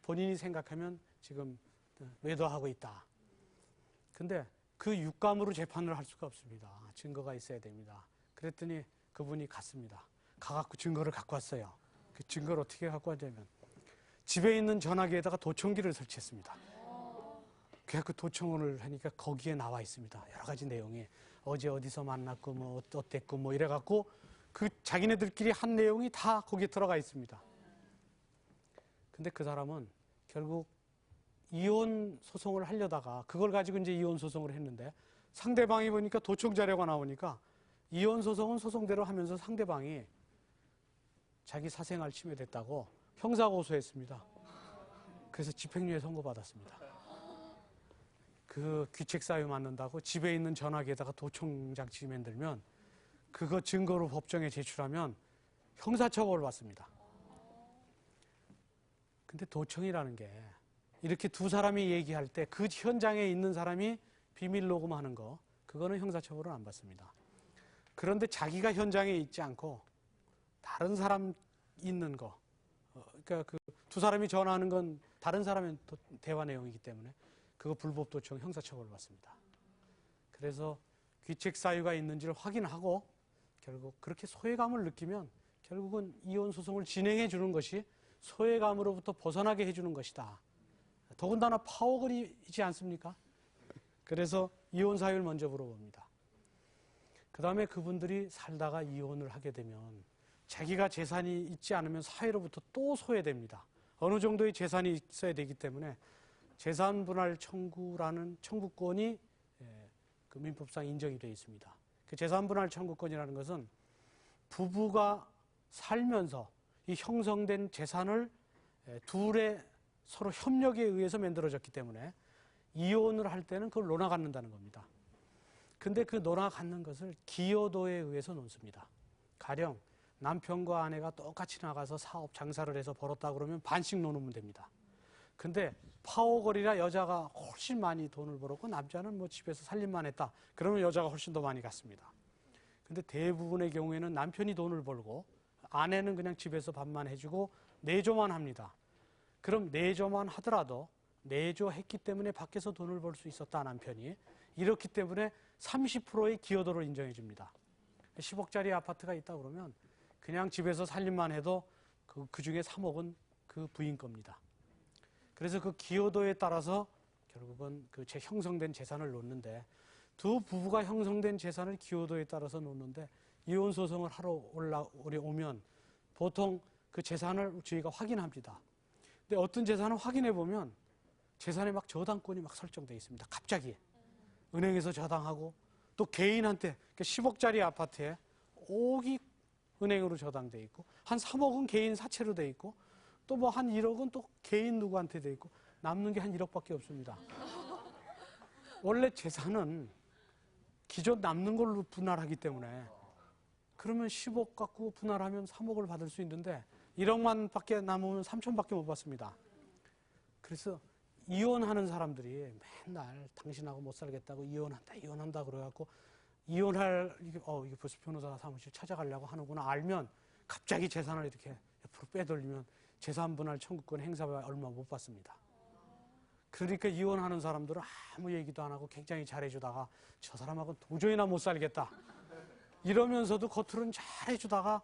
본인이 생각하면 지금 외도하고 있다. 근데 그 육감으로 재판을 할 수가 없습니다. 증거가 있어야 됩니다. 그랬더니 그분이 갔습니다. 가갖고 증거를 갖고 왔어요. 그 증거를 어떻게 갖고 왔냐면 집에 있는 전화기에다가 도청기를 설치했습니다. 그래서 도청을 하니까 거기에 나와 있습니다. 여러 가지 내용이 어제 어디서 만났고 뭐 어땠고 뭐 이래갖고 그 자기네들끼리 한 내용이 다 거기에 들어가 있습니다. 근데 그 사람은 결국 이혼 소송을 하려다가 그걸 가지고 이제 이혼 소송을 했는데 상대방이 보니까 도청 자료가 나오니까 이혼 소송은 소송대로 하면서 상대방이 자기 사생활 침해됐다고 형사 고소했습니다. 그래서 집행유예 선고받았습니다. 그 귀책 사유 맞는다고 집에 있는 전화기에다가 도청 장치 만들면 그거 증거로 법정에 제출하면 형사처벌을 받습니다. 근데 도청이라는 게 이렇게 두 사람이 얘기할 때 그 현장에 있는 사람이 비밀 녹음하는 거 그거는 형사처벌은 안 받습니다. 그런데 자기가 현장에 있지 않고 다른 사람 있는 거 그러니까 그 두 사람이 전화하는 건 다른 사람의 대화 내용이기 때문에 그거 불법도청 형사처벌을 받습니다. 그래서 귀책 사유가 있는지를 확인하고 결국 그렇게 소외감을 느끼면 결국은 이혼 소송을 진행해 주는 것이 소외감으로부터 벗어나게 해주는 것이다. 더군다나 파워걸이지 않습니까? 그래서 이혼 사유를 먼저 물어봅니다. 그 다음에 그분들이 살다가 이혼을 하게 되면 자기가 재산이 있지 않으면 사회로부터 또 소외됩니다. 어느 정도의 재산이 있어야 되기 때문에 재산분할 청구라는 청구권이 그 민법상 인정이 되어 있습니다. 그 재산분할 청구권이라는 것은 부부가 살면서 이 형성된 재산을 둘의 서로 협력에 의해서 만들어졌기 때문에 이혼을 할 때는 그걸 논아 갖는다는 겁니다. 근데 그 논아 갖는 것을 기여도에 의해서 놓습니다. 가령 남편과 아내가 똑같이 나가서 사업 장사를 해서 벌었다 그러면 반씩 놓으면 됩니다. 근데 파워걸이라 여자가 훨씬 많이 돈을 벌었고 남자는 뭐 집에서 살림만 했다. 그러면 여자가 훨씬 더 많이 갔습니다. 근데 대부분의 경우에는 남편이 돈을 벌고 아내는 그냥 집에서 밥만 해주고 내조만 합니다. 그럼 내조만 하더라도 내조했기 때문에 밖에서 돈을 벌 수 있었다 남편이. 이렇기 때문에 30%의 기여도를 인정해 줍니다. 10억짜리 아파트가 있다 그러면 그냥 집에서 살림만 해도 그 중에 3억은 그 부인 겁니다. 그래서 그 기여도에 따라서 결국은 그 형성된 재산을 놓는데 두 부부가 형성된 재산을 기여도에 따라서 놓는데 이혼 소송을 하러 오면 보통 그 재산을 저희가 확인합니다. 근데 어떤 재산을 확인해 보면 재산에 막 저당권이 막 설정되어 있습니다. 갑자기 은행에서 저당하고 또 개인한테 10억짜리 아파트에 5억이 은행으로 저당돼 있고 한 3억은 개인 사채로 돼 있고 또 뭐 한 1억은 또 개인 누구한테 돼 있고 남는 게 한 1억밖에 없습니다. 원래 재산은 기존 남는 걸로 분할하기 때문에 그러면 10억 갖고 분할하면 3억을 받을 수 있는데 1억만 밖에 남으면 3천밖에 못 받습니다. 그래서 이혼하는 사람들이 맨날 당신하고 못 살겠다고 이혼한다 그래갖고 이게 벌써 변호사 사무실 찾아가려고 하는구나 알면 갑자기 재산을 이렇게 옆으로 빼돌리면 재산분할 청구권 행사가 얼마 못 받습니다. 그러니까 이혼하는 사람들은 아무 얘기도 안 하고 굉장히 잘해주다가 저 사람하고는 도저히나 못 살겠다 이러면서도 겉으로는 잘해주다가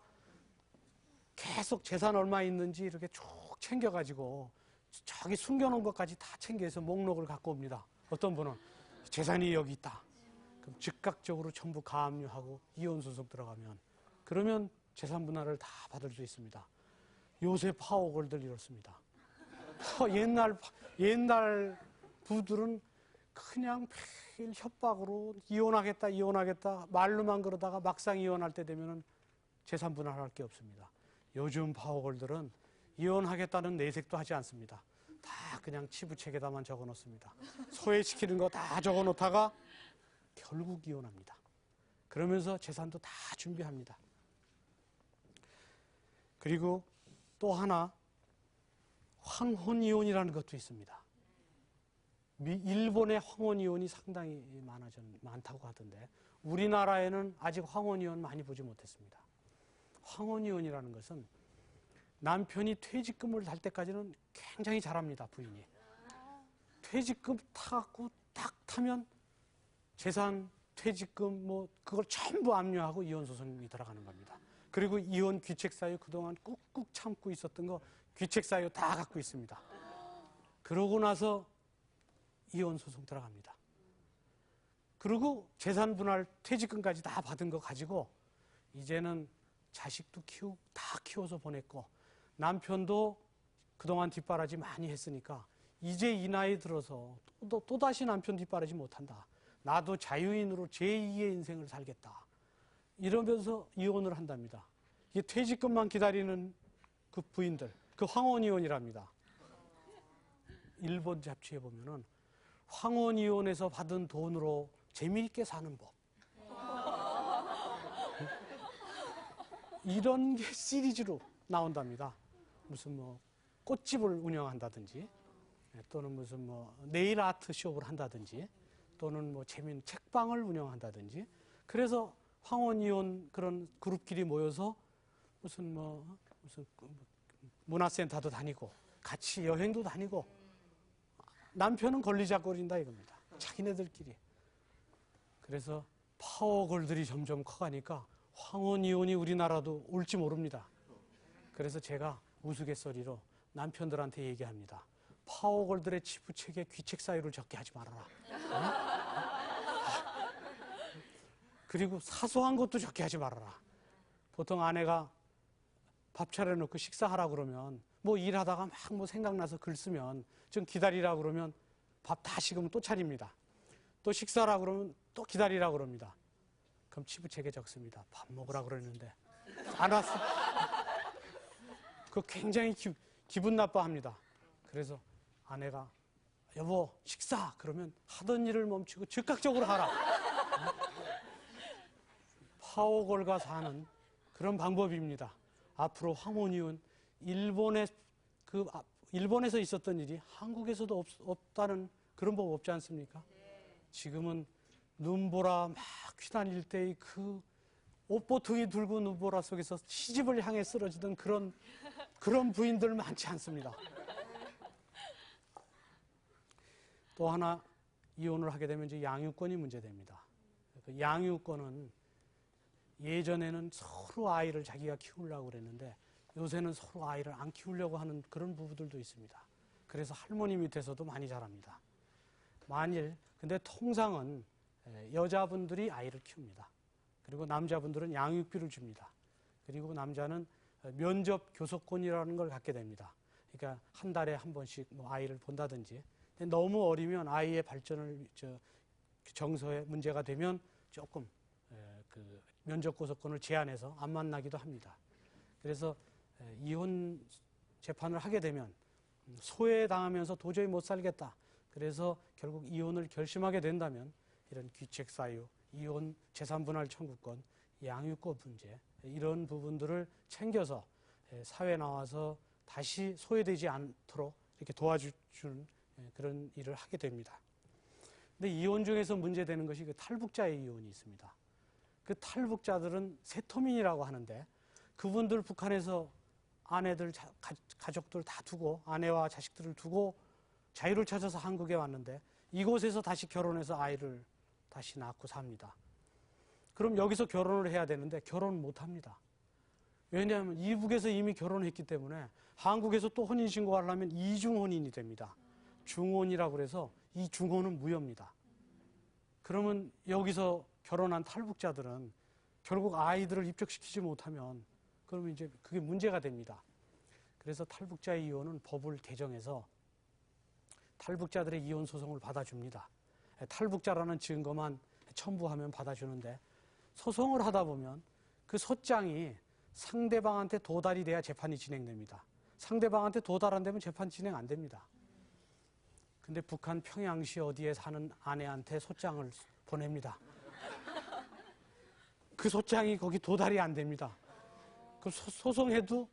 계속 재산 얼마 있는지 이렇게 쭉 챙겨가지고 저기 숨겨놓은 것까지 다 챙겨서 목록을 갖고 옵니다. 어떤 분은 재산이 여기 있다. 그럼 즉각적으로 전부 가압류하고 이혼소송 들어가면 그러면 재산분할을 다 받을 수 있습니다. 요새 파워걸들 이렇습니다. 옛날 부들은 그냥 매일 협박으로 이혼하겠다 말로만 그러다가 막상 이혼할 때 되면은 재산분할할 게 없습니다. 요즘 파워걸들은 이혼하겠다는 내색도 하지 않습니다. 다 그냥 치부책에다만 적어놓습니다. 소외시키는 거 다 적어놓다가 결국 이혼합니다. 그러면서 재산도 다 준비합니다. 그리고 또 하나 황혼이혼이라는 것도 있습니다. 일본의 황혼이혼이 상당히 많다고 하던데 우리나라에는 아직 황혼이혼 많이 보지 못했습니다. 황혼이혼이라는 것은 남편이 퇴직금을 달 때까지는 굉장히 잘합니다. 부인이. 퇴직금 타갖고 딱 타면 재산, 퇴직금 그걸 전부 압류하고 이혼소송이 들어가는 겁니다. 그리고 이혼 귀책사유 그동안 꾹꾹 참고 있었던 거 귀책사유 다 갖고 있습니다. 그러고 나서 이혼소송 들어갑니다. 그리고 재산분할 퇴직금까지 다 받은 거 가지고 이제는 자식도 다 키워서 보냈고 남편도 그동안 뒷바라지 많이 했으니까 이제 이 나이 들어서 또다시 남편 뒷바라지 못한다. 나도 자유인으로 제2의 인생을 살겠다. 이러면서 이혼을 한답니다. 이게 퇴직금만 기다리는 그 부인들, 그 황혼이혼이랍니다. 일본 잡지에 보면은 황혼이혼에서 받은 돈으로 재미있게 사는 법. 이런 게 시리즈로 나온답니다. 무슨 꽃집을 운영한다든지 또는 무슨 네일 아트 숍을 한다든지 또는 재미있는 책방을 운영한다든지 그래서 황혼이혼 그런 그룹끼리 모여서 무슨 문화센터도 다니고 같이 여행도 다니고 남편은 걸리작거린다 이겁니다. 자기네들끼리. 그래서 파워걸들이 점점 커가니까 황혼이혼이 우리나라도 올지 모릅니다. 그래서 제가 우스갯소리로 남편들한테 얘기합니다. 파워걸들의 치부책에 귀책 사유를 적게 하지 말아라. 그리고 사소한 것도 적게 하지 말아라. 보통 아내가 밥 차려놓고 식사하라 그러면 뭐 일하다가 막 뭐 생각나서 글 쓰면 좀 기다리라 그러면 밥 다 식으면 또 차립니다. 또 식사하라 그러면 또 기다리라 그럽니다. 그럼 치부책에 적습니다. 밥 먹으라 그러는데 안 왔어. 그거 굉장히 기분 나빠합니다. 그래서 아내가 여보 식사 그러면 하던 일을 멈추고 즉각적으로 하라. 파워걸과 사는 그런 방법입니다. 앞으로 황혼이혼 일본에서 있었던 일이 한국에서도 없다는 그런 법 없지 않습니까? 지금은 눈보라 막 휘날릴 때의 그 옷보퉁이 들고 눈보라 속에서 시집을 향해 쓰러지던 그런 부인들 많지 않습니다. 또 하나 이혼을 하게 되면 이제 양육권이 문제됩니다. 그 양육권은 예전에는 서로 아이를 자기가 키우려고 그랬는데 요새는 서로 아이를 안 키우려고 하는 그런 부부들도 있습니다. 그래서 할머니 밑에서도 많이 자랍니다. 근데 통상은 여자분들이 아이를 키웁니다. 그리고 남자분들은 양육비를 줍니다. 그리고 남자는 면접 교섭권이라는 걸 갖게 됩니다. 그러니까 한 달에 한 번씩 뭐 아이를 본다든지. 너무 어리면 아이의 발전을 정서에 문제가 되면 조금 그 면접 교섭권을 제한해서 안 만나기도 합니다. 그래서 이혼 재판을 하게 되면 소외당하면서 도저히 못 살겠다. 그래서 결국 이혼을 결심하게 된다면 이런 귀책 사유, 이혼 재산분할 청구권, 양육권 문제 이런 부분들을 챙겨서 사회에 나와서 다시 소외되지 않도록 이렇게 도와주는 그런 일을 하게 됩니다. 근데 이혼 중에서 문제되는 것이 그 탈북자의 이혼이 있습니다. 그 탈북자들은 세터민이라고 하는데 그분들 북한에서 아내들, 가족들 다 두고 아내와 자식들을 두고 자유를 찾아서 한국에 왔는데 이곳에서 다시 결혼해서 아이를 다시 낳고 삽니다. 그럼 여기서 결혼을 해야 되는데 결혼 못 합니다. 왜냐하면 이북에서 이미 결혼했기 때문에 한국에서 또 혼인신고를 하려면 이중혼인이 됩니다. 중혼이라고 그래서 이 중혼은 무효입니다. 그러면 여기서 결혼한 탈북자들은 결국 아이들을 입적시키지 못하면 그러면 이제 그게 문제가 됩니다. 그래서 탈북자의 이혼은 법을 개정해서 탈북자들의 이혼 소송을 받아줍니다. 탈북자라는 증거만 첨부하면 받아주는데 소송을 하다 보면 그 소장이 상대방한테 도달이 돼야 재판이 진행됩니다. 상대방한테 도달 안 되면 재판 진행 안 됩니다. 근데 북한 평양시 어디에 사는 아내한테 소장을 보냅니다. 그 소장이 거기 도달이 안 됩니다. 그 소송해도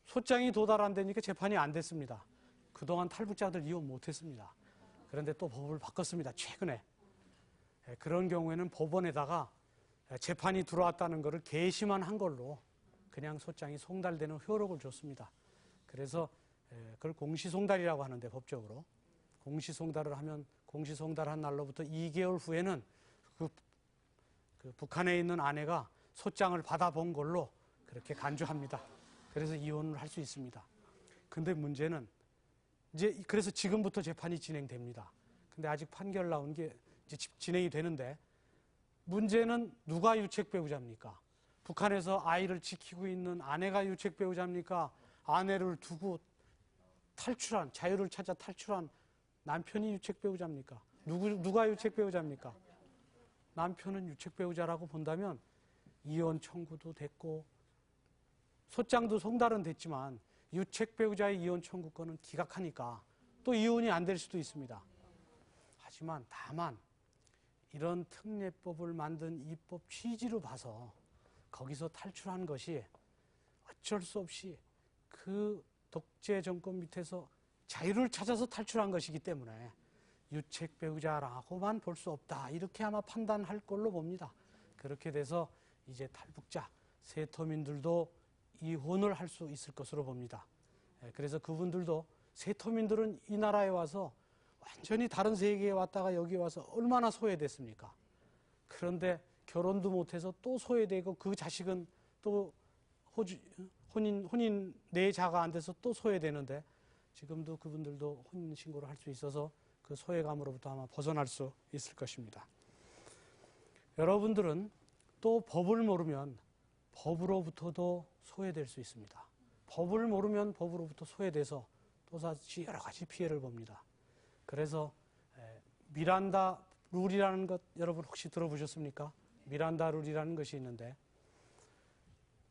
소장이 도달 안 되니까 재판이 안 됐습니다. 그동안 탈북자들 이혼 못했습니다. 그런데 또 법을 바꿨습니다. 최근에. 그런 경우에는 법원에다가 재판이 들어왔다는 것을 게시만 한 걸로 그냥 소장이 송달되는 효력을 줬습니다. 그래서 그걸 공시송달이라고 하는데 법적으로 공시송달을 하면 공시송달한 날로부터 2개월 후에는 그 북한에 있는 아내가 소장을 받아본 걸로 그렇게 간주합니다. 그래서 이혼을 할 수 있습니다. 근데 문제는 이제 그래서 지금부터 재판이 진행됩니다. 근데 아직 판결 나온 게 이제 진행이 되는데 문제는 누가 유책 배우자입니까? 북한에서 아이를 지키고 있는 아내가 유책 배우자입니까? 아내를 두고 탈출한 자유를 찾아 탈출한 남편이 유책 배우자입니까? 누가 유책 배우자입니까? 남편은 유책 배우자라고 본다면 이혼 청구도 됐고 소장도 송달은 됐지만 유책 배우자의 이혼 청구권은 기각하니까 또 이혼이 안 될 수도 있습니다. 하지만 다만 이런 특례법을 만든 입법 취지로 봐서 거기서 탈출한 것이 어쩔 수 없이 그 독재 정권 밑에서 자유를 찾아서 탈출한 것이기 때문에 유책 배우자라고만 볼 수 없다. 이렇게 아마 판단할 걸로 봅니다. 그렇게 돼서 이제 탈북자, 세터민들도 이혼을 할 수 있을 것으로 봅니다. 그래서 그분들도 세터민들은 이 나라에 와서 완전히 다른 세계에 왔다가 여기 와서 얼마나 소외됐습니까? 그런데 결혼도 못해서 또 소외되고 그 자식은 또 혼인 내자가 안 돼서 또 소외되는데 지금도 그분들도 혼인신고를 할 수 있어서 그 소외감으로부터 아마 벗어날 수 있을 것입니다. 여러분들은 또 법을 모르면 법으로부터도 소외될 수 있습니다. 법을 모르면 법으로부터 소외돼서 또다시 여러 가지 피해를 봅니다. 그래서 미란다 룰이라는 것 여러분 혹시 들어보셨습니까? 미란다 룰이라는 것이 있는데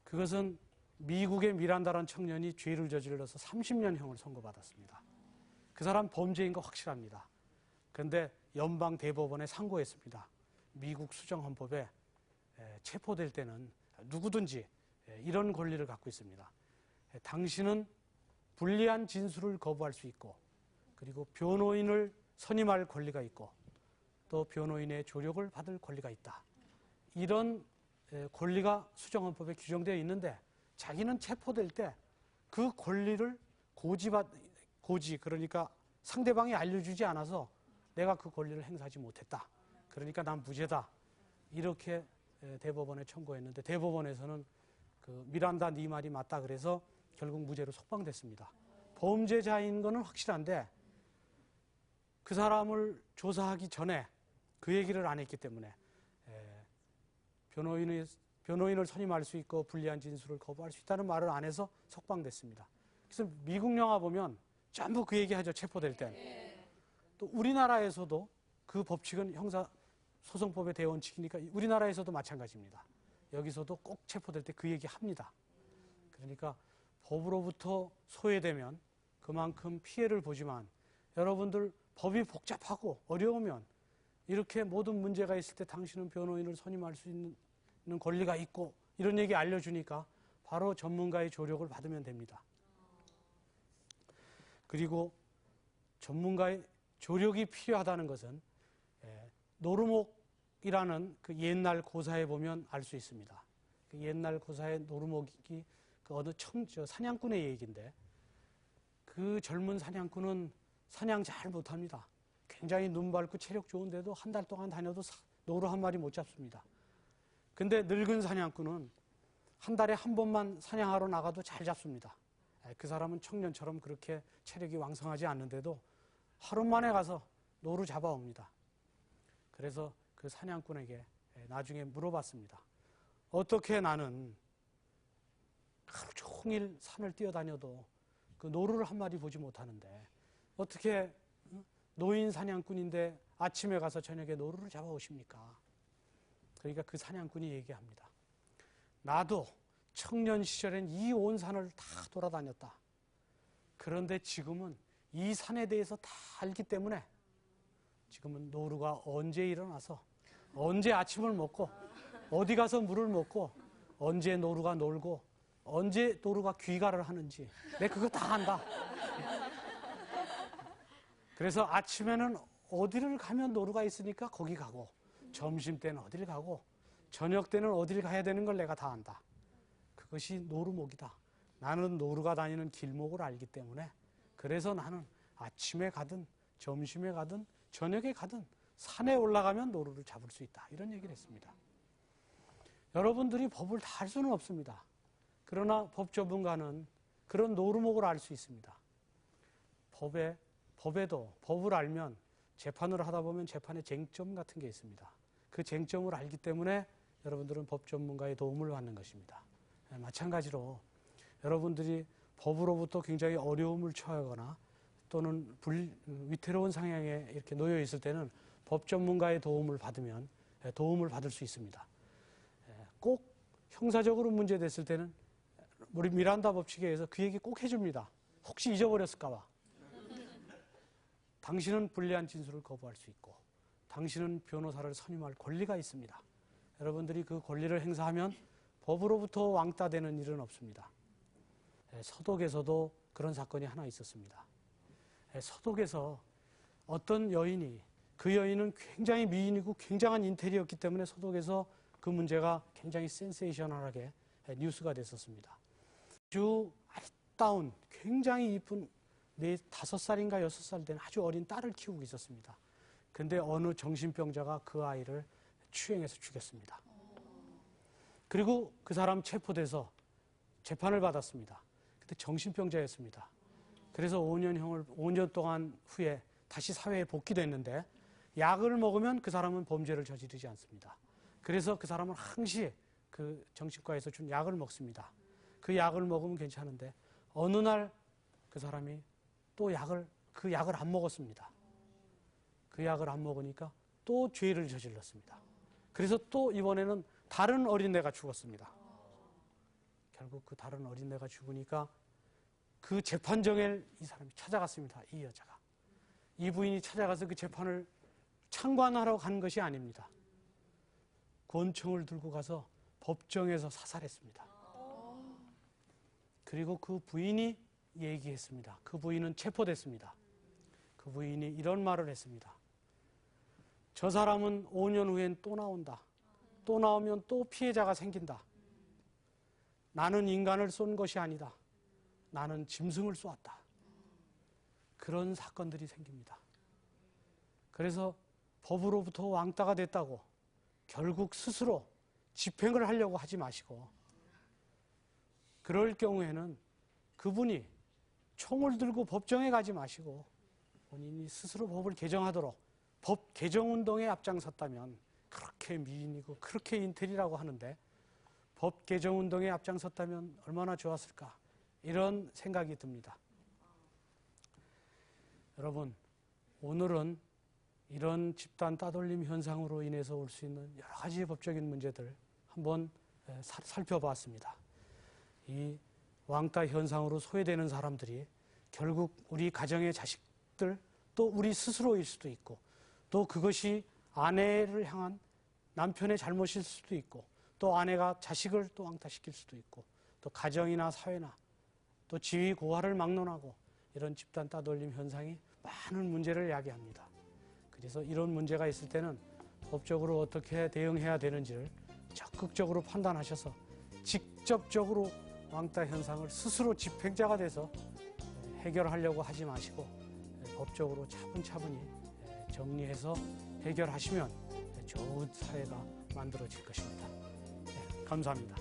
그것은 미국의 미란다라는 청년이 죄를 저질러서 30년형을 선고받았습니다. 그 사람 범죄인 거 확실합니다. 그런데 연방 대법원에 상고했습니다. 미국 수정헌법에 체포될 때는 누구든지 이런 권리를 갖고 있습니다. 당신은 불리한 진술을 거부할 수 있고 그리고 변호인을 선임할 권리가 있고 또 변호인의 조력을 받을 권리가 있다. 이런 권리가 수정헌법에 규정되어 있는데 자기는 체포될 때 그 권리를 고지 그러니까 상대방이 알려주지 않아서 내가 그 권리를 행사하지 못했다. 그러니까 난 무죄다. 이렇게 대법원에 청구했는데 대법원에서는 그 미란다 네 말이 맞다 그래서 결국 무죄로 속방됐습니다. 범죄자인 거는 확실한데 그 사람을 조사하기 전에 그 얘기를 안 했기 때문에 변호인을 선임할 수 있고 불리한 진술을 거부할 수 있다는 말을 안 해서 속방됐습니다. 그래서 미국 영화 보면 전부 그 얘기하죠. 체포될 땐. 또 우리나라에서도 그 법칙은 형사소송법의 대원칙이니까 우리나라에서도 마찬가지입니다. 여기서도 꼭 체포될 때 그 얘기 합니다. 그러니까 법으로부터 소외되면 그만큼 피해를 보지만 여러분들 법이 복잡하고 어려우면 이렇게 모든 문제가 있을 때 당신은 변호인을 선임할 수 있는 권리가 있고 이런 얘기 알려주니까 바로 전문가의 조력을 받으면 됩니다. 그리고 전문가의 조력이 필요하다는 것은 노르목이라는 그 옛날 고사에 보면 알 수 있습니다. 그 옛날 고사의 노르목이 그 어느 사냥꾼의 얘기인데 그 젊은 사냥꾼은 사냥 잘 못합니다. 굉장히 눈 밝고 체력 좋은데도 한 달 동안 다녀도 노루 한 마리 못 잡습니다. 근데 늙은 사냥꾼은 한 달에 한 번만 사냥하러 나가도 잘 잡습니다. 그 사람은 청년처럼 그렇게 체력이 왕성하지 않는데도 하루 만에 가서 노루 잡아옵니다. 그래서 그 사냥꾼에게 나중에 물어봤습니다. 어떻게 나는 하루 종일 산을 뛰어다녀도 그 노루를 한 마리 보지 못하는데 어떻게 노인 사냥꾼인데 아침에 가서 저녁에 노루를 잡아오십니까? 그러니까 그 사냥꾼이 얘기합니다. 나도 청년 시절엔 이 온 산을 다 돌아다녔다. 그런데 지금은 이 산에 대해서 다 알기 때문에 지금은 노루가 언제 일어나서 언제 아침을 먹고 어디 가서 물을 먹고 언제 노루가 놀고 언제 노루가 귀가를 하는지 내가 그거 다 안다. 그래서 아침에는 어디를 가면 노루가 있으니까 거기 가고 점심 때는 어디를 가고 저녁 때는 어디를 가야 되는 걸 내가 다 안다. 그것이 노루목이다. 나는 노루가 다니는 길목을 알기 때문에 그래서 나는 아침에 가든 점심에 가든 저녁에 가든 산에 올라가면 노루를 잡을 수 있다. 이런 얘기를 했습니다. 여러분들이 법을 다 알 수는 없습니다. 그러나 법 전문가는 그런 노루목을 알 수 있습니다. 법에도 법을 알면 재판을 하다 보면 재판에 쟁점 같은 게 있습니다. 그 쟁점을 알기 때문에 여러분들은 법 전문가의 도움을 받는 것입니다. 마찬가지로 여러분들이 법으로부터 굉장히 어려움을 처하거나 또는 위태로운 상황에 이렇게 놓여 있을 때는 법 전문가의 도움을 받으면 도움을 받을 수 있습니다. 꼭 형사적으로 문제됐을 때는 우리 미란다 법칙에 의해서 그 얘기 꼭 해줍니다. 혹시 잊어버렸을까 봐. 당신은 불리한 진술을 거부할 수 있고 당신은 변호사를 선임할 권리가 있습니다. 여러분들이 그 권리를 행사하면 법으로부터 왕따되는 일은 없습니다. 서독에서도 그런 사건이 하나 있었습니다. 서독에서 어떤 여인이 그 여인은 굉장히 미인이고 굉장한 인테리어였기 때문에 서독에서 그 문제가 굉장히 센세이셔널하게 뉴스가 됐었습니다. 아주 아리따운 굉장히 이쁜 5살인가 6살 된 아주 어린 딸을 키우고 있었습니다. 근데 어느 정신병자가 그 아이를 추행해서 죽였습니다. 그리고 그 사람 체포돼서 재판을 받았습니다. 근데 정신병자였습니다. 그래서 5년 동안 후에 다시 사회에 복귀됐는데 약을 먹으면 그 사람은 범죄를 저지르지 않습니다. 그래서 그 사람은 항시 그 정신과에서 준 약을 먹습니다. 그 약을 먹으면 괜찮은데 어느 날 그 사람이 또 그 약을 안 먹었습니다. 그 약을 안 먹으니까 또 죄를 저질렀습니다. 그래서 또 이번에는 다른 어린애가 죽었습니다. 결국 그 다른 어린애가 죽으니까 그 재판정에 이 사람이 찾아갔습니다. 이 여자가. 이 부인이 찾아가서 그 재판을 참관하러 간 것이 아닙니다. 권총을 들고 가서 법정에서 사살했습니다. 그리고 그 부인이 얘기했습니다. 그 부인은 체포됐습니다. 그 부인이 이런 말을 했습니다. 저 사람은 5년 후엔 또 나온다. 또 나오면 또 피해자가 생긴다. 나는 인간을 쏜 것이 아니다. 나는 짐승을 쏘았다. 그런 사건들이 생깁니다. 그래서 법으로부터 왕따가 됐다고 결국 스스로 집행을 하려고 하지 마시고, 그럴 경우에는 그분이 총을 들고 법정에 가지 마시고 본인이 스스로 법을 개정하도록 법 개정 운동에 앞장섰다면, 그렇게 미인이고 그렇게 인텔이라고 하는데 법 개정 운동에 앞장섰다면 얼마나 좋았을까, 이런 생각이 듭니다. 여러분, 오늘은 이런 집단 따돌림 현상으로 인해서 올 수 있는 여러 가지 법적인 문제들 한번 살펴봤습니다. 이 왕따 현상으로 소외되는 사람들이 결국 우리 가정의 자식들, 또 우리 스스로일 수도 있고, 또 그것이 아내를 향한 남편의 잘못일 수도 있고, 또 아내가 자식을 또 왕따시킬 수도 있고, 또 가정이나 사회나 또 지위 고하를 막론하고 이런 집단 따돌림 현상이 많은 문제를 야기합니다. 그래서 이런 문제가 있을 때는 법적으로 어떻게 대응해야 되는지를 적극적으로 판단하셔서 직접적으로 왕따 현상을 스스로 집행자가 돼서 해결하려고 하지 마시고 법적으로 차분차분히 정리해서 해결하시면 좋은 사회가 만들어질 것입니다. 감사합니다.